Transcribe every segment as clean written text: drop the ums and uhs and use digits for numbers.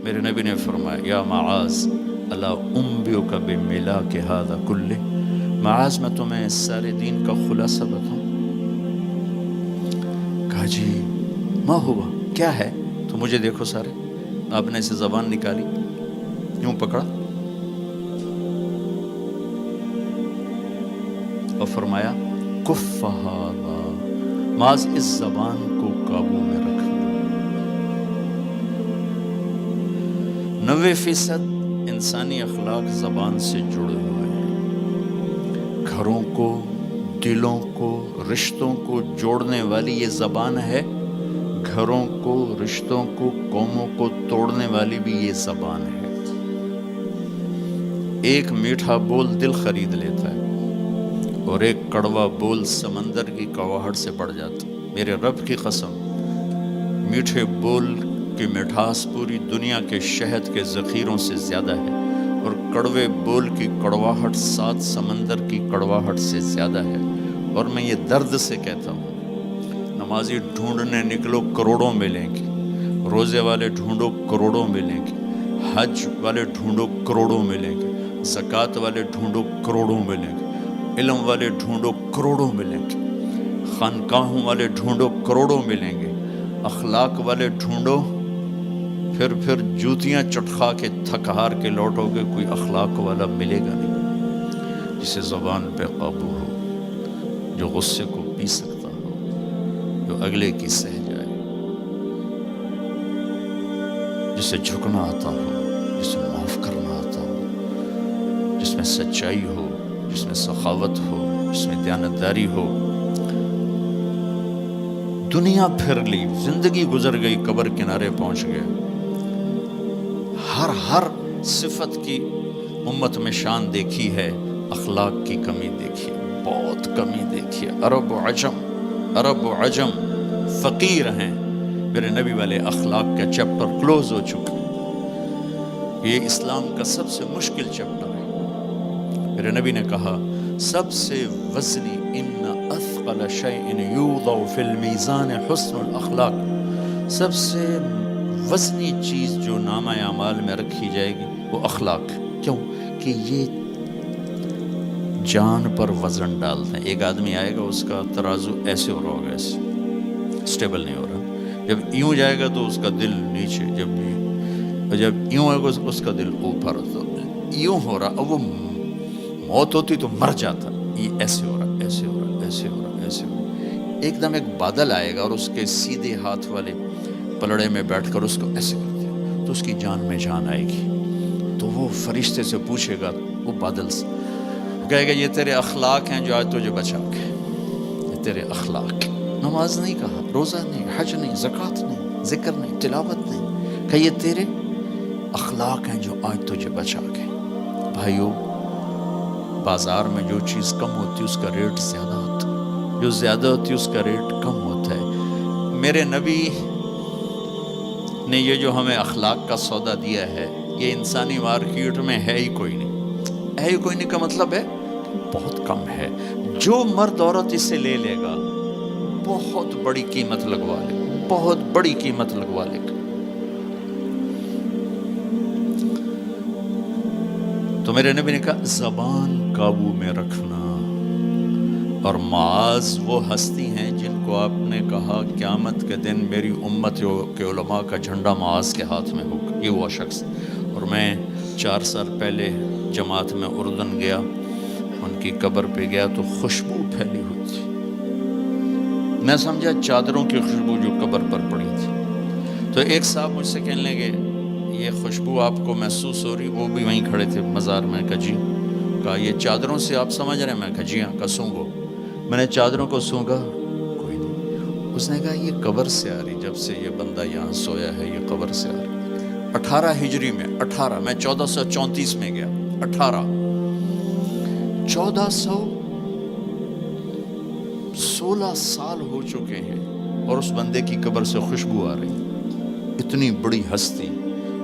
میرے نبی نے فرمایا یا معاذ الا انبئک بملاک ھذا کلہ، معاذ میں تمہیں اس سارے دین کا خلاصہ بتاؤں؟ کہا جی ما ہوا، کیا ہے؟ تو مجھے دیکھو سارے، آپ نے اسے زبان نکالی، یوں پکڑا اور فرمایا کف ھذا، معاذ اس زبان کو قابو میں رکھ لو۔ 90% انسانی اخلاق زبان سے جڑے ہوئے ہیں۔ گھروں کو، دلوں کو، رشتوں کو جوڑنے والی یہ زبان ہے، گھروں کو، رشتوں کو، قوموں کو توڑنے والی بھی یہ زبان ہے۔ ایک میٹھا بول دل خرید لیتا ہے اور ایک کڑوا بول سمندر کی کڑواہٹ سے بڑھ جاتا۔ میرے رب کی قسم، میٹھے بول کی مٹھاس پوری دنیا کے شہد کے ذخیروں سے زیادہ ہے، اور کڑوے بول کی کڑواہٹ 7 سمندر کی کڑواہٹ سے زیادہ ہے۔ اور میں یہ درد سے کہتا ہوں، نمازی ڈھونڈنے نکلو کروڑوں ملیں گے، روزے والے ڈھونڈو کروڑوں ملیں گے، حج والے ڈھونڈو کروڑوں ملیں گے، زکوٰۃ والے ڈھونڈو کروڑوں ملیں گے، علم والے ڈھونڈو کروڑوں ملیں گے، خانقاہوں والے ڈھونڈو کروڑوں ملیں گے، اخلاق والے ڈھونڈو، پھر جوتیاں چٹخا کے تھک ہار کے لوٹو گے، کوئی اخلاق والا ملے گا نہیں، جسے زبان پہ قابو ہو، جو غصے کو پی سکتا ہو، جو اگلے کی سہ جائے، جسے جھکنا آتا ہو، جسے معاف کرنا آتا ہو، جس میں سچائی ہو، جس میں سخاوت ہو، جس میں دیانتداری ہو۔ دنیا پھر لی، زندگی گزر گئی، قبر کنارے پہنچ گئے، ہر صفت کی امت میں شان دیکھی ہے، اخلاق کی کمی دیکھی ہے، بہت کمی دیکھی ہے۔ عرب و عجم فقیر ہیں، میرے نبی والے اخلاق کا چیپٹر کلوز ہو چکا ہے۔ یہ اسلام کا سب سے مشکل چیپٹر ہے۔ میرے نبی نے کہا سب سے وزنی ان اثقل شیء یوضع فی المیزان حسن الاخلاق، سب سے وزنی چیز جو نامہ اعمال میں رکھی جائے گی وہ اخلاق۔ کیوں؟ کہ یہ جان پر وزن ڈالتے ہیں۔ ایک آدمی آئے گا، اس کا ترازو ایسے ہو رہا ہوگا، ایسے اسٹیبل نہیں ہو رہا، جب یوں جائے گا تو اس کا دل نیچے، جب یوں آئے گا اس کا دل اوپر، تو یوں ہو رہا، اب وہ موت ہوتی تو مر جاتا، یہ ایسے ہو رہا، ایسے ہو رہا، ایسے ہو رہا، ایسے ہو رہا۔ ایک دم ایک بادل آئے گا اور اس کے سیدھے ہاتھ والے پلڑے میں بیٹھ کر اس کو ایسے کر دیا تو اس کی جان میں جان آئے گی۔ تو وہ فرشتے سے پوچھے گا، وہ بادل سے کہے گا یہ تیرے اخلاق ہیں جو آج تجھے بچا کے، یہ تیرے اخلاق۔ نماز نہیں کہا، روزہ نہیں، حج نہیں، زکوٰۃ نہیں، ذکر نہیں، تلاوت نہیں، کہ یہ تیرے اخلاق ہیں جو آج تجھے بچا کے۔ بھائیو، بازار میں جو چیز کم ہوتی ہے اس کا ریٹ زیادہ ہوتا ہے، جو زیادہ ہوتی ہے اس کا ریٹ کم ہوتا ہے۔ میرے نبی نے یہ جو ہمیں اخلاق کا سودا دیا ہے، یہ انسانی مارکیٹ میں ہے ہی کوئی نہیں۔ ہے ہی کوئی نہیں کا مطلب ہے بہت کم ہے۔ جو مرد عورت اسے لے لے گا بہت بڑی قیمت لگوا لے گا، بہت بڑی قیمت لگوا لے گا۔ تو میرے نبی نے کہا زبان قابو میں رکھنا۔ اور معاذ وہ ہستی ہیں جن کو آپ نے کہا قیامت کے دن میری امت کے علماء کا جھنڈا معاذ کے ہاتھ میں ہوگا، یہ وہ شخص۔ اور میں 4 سال پہلے جماعت میں اردن گیا، ان کی قبر پہ گیا تو خوشبو پھیلی ہوئی تھی، میں سمجھا چادروں کی خوشبو جو قبر پر پڑی تھی۔ تو ایک صاحب مجھ سے کہنے لگے یہ خوشبو آپ کو محسوس ہو رہی؟ وہ بھی وہیں کھڑے تھے مزار میں۔ کہا جی۔ کہا یہ چادروں سے آپ سمجھ رہے ہیں؟ میں کہا جی ہاں۔ کہا سونگو۔ میں نے چادروں کو سونگا، کوئی نہیں۔ اس نے کہا یہ قبر سے آ رہی، جب سے یہ بندہ یہاں سویا ہے یہ قبر سے آ رہی۔ 18 ہجری میں، 18 میں 1434 میں گیا، 1416 سال ہو چکے ہیں اور اس بندے کی قبر سے خوشبو آ رہی، اتنی بڑی ہستی۔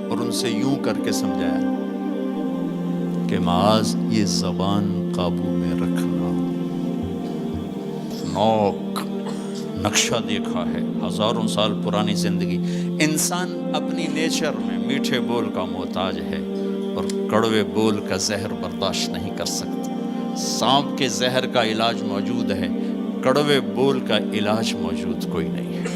اور ان سے یوں کر کے سمجھایا کہ معاذ یہ زبان قابو میں رکھنا۔ نوک نقشہ دیکھا ہے، 1000 سال پرانی زندگی، انسان اپنی نیچر میں میٹھے بول کا محتاج ہے اور کڑوے بول کا زہر برداشت نہیں کر سکتا۔ سانپ کے زہر کا علاج موجود ہے، کڑوے بول کا علاج موجود کوئی نہیں ہے۔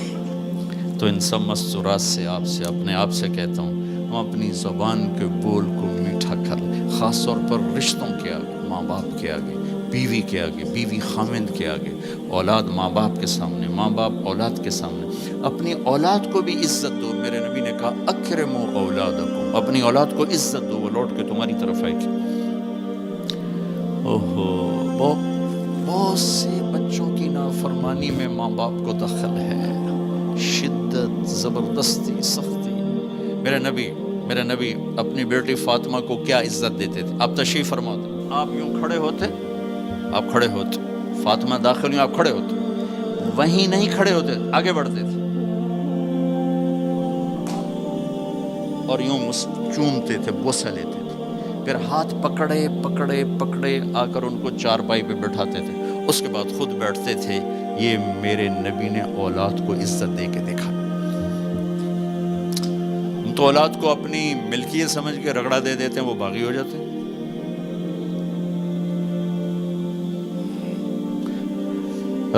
تو ان سب مستورات سے اپنے آپ سے کہتا ہوں، ہم اپنی زبان کے بول کو میٹھا کر لیں، خاص طور پر رشتوں کے آگے، ماں باپ کے آگے، بیوی کے آگے، بیوی خامند کے آگے، اولاد ماں باپ کے سامنے، ماں باپ اولاد کے سامنے۔ اپنی اولاد کو بھی عزت دو۔ میرے نبی نے کہا اکرموا اولادکم، اپنی اولاد کو عزت دو، وہ لوٹ کے تمہاری طرف آئے گی۔ بہت سے بچوں کی نافرمانی میں ماں باپ کو دخل ہے، شدت، زبردستی، سختی۔ میرے نبی اپنی بیٹی فاطمہ کو کیا عزت دیتے تھے؟ آپ تشریف فرما دو، آپ یوں کھڑے ہوتے، فاطمہ داخل ہوئی، آپ کھڑے ہوتے، وہیں نہیں کھڑے ہوتے، آگے بڑھتے تھے اور یوں چومتے تھے، بوسہ لیتے تھے، پھر ہاتھ پکڑے آ کر ان کو چارپائی پہ بٹھاتے تھے، اس کے بعد خود بیٹھتے تھے۔ یہ میرے نبی نے اولاد کو عزت دے کے دیکھا۔ ہم تو اولاد کو اپنی ملکیت سمجھ کے رگڑا دے دیتے ہیں، وہ باغی ہو جاتے ہیں۔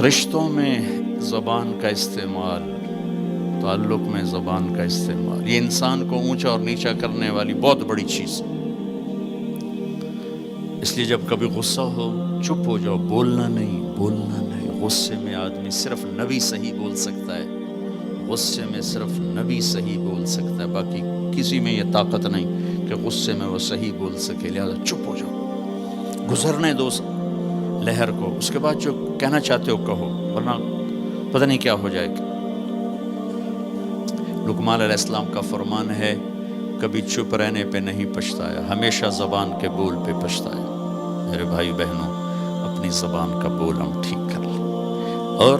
رشتوں میں زبان کا استعمال، تعلق میں زبان کا استعمال، یہ انسان کو اونچا اور نیچا کرنے والی بہت بڑی چیز ہے۔ اس لیے جب کبھی غصہ ہو چپ ہو جاؤ، بولنا نہیں۔ غصے میں آدمی صرف نبی صحیح بول سکتا ہے، غصے میں صرف نبی صحیح بول سکتا ہے، باقی کسی میں یہ طاقت نہیں کہ غصے میں وہ صحیح بول سکے۔ لہذا چپ ہو جاؤ، گزرنے دو لہر کو، اس کے بعد جو کہنا چاہتے ہو کہو، ورنہ پتہ نہیں کیا ہو جائے گا۔ لقمان علیہ السلام کا فرمان ہے، کبھی چپ رہنے پہ نہیں پچھتایا، ہمیشہ زبان کے بول پہ پچھتایا۔ میرے بھائی بہنوں، اپنی زبان کا بول ہم ٹھیک کر لیں۔ اور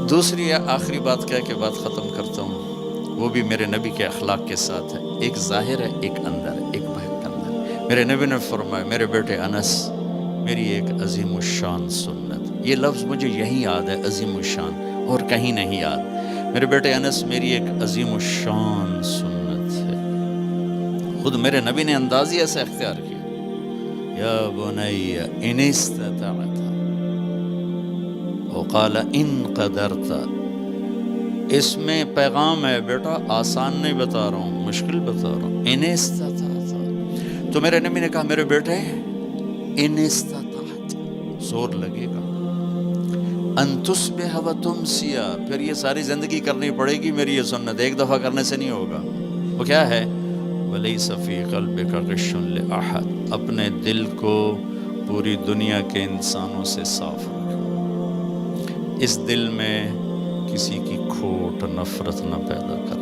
دوسری آخری بات کہہ کے بات ختم کرتا ہوں، وہ بھی میرے نبی کے اخلاق کے ساتھ ہے، ایک ظاہر ہے، ایک اندر ہے، ایک باہر کا اندر ہے۔ میرے نبی نے فرمایا، میرے بیٹے انس، میری ایک عظیم الشان سنت، یہ لفظ مجھے یہی یاد ہے، عظیم الشان، اور کہیں نہیں یاد۔ میرے بیٹے انس، میری ایک عظیم الشان سنت ہے۔ خود میرے نبی نے انداز ہی ایسا اختیار کیا، یا بنی ان استطعت، وقال ان قدرت۔ اس میں پیغام ہے، بیٹا آسان نہیں بتا رہا ہوں، مشکل بتا رہا ہوں۔ ان استطعت، تو میرے نبی نے کہا میرے بیٹے ان استطعت، زور لگے گا، ان تصبح و تمسی، پھر یہ ساری زندگی کرنی پڑے گی میری یہ سنت، ایک دفعہ کرنے سے نہیں ہوگا۔ وہ کیا ہے؟ وَلَيْسَ فِي قَلْبِكَ غِشٌّ لِأَحَدٍ، اپنے دل کو پوری دنیا کے انسانوں سے صاف رکھو، اس دل میں کسی کی کھوٹ، نفرت نہ پیدا کر۔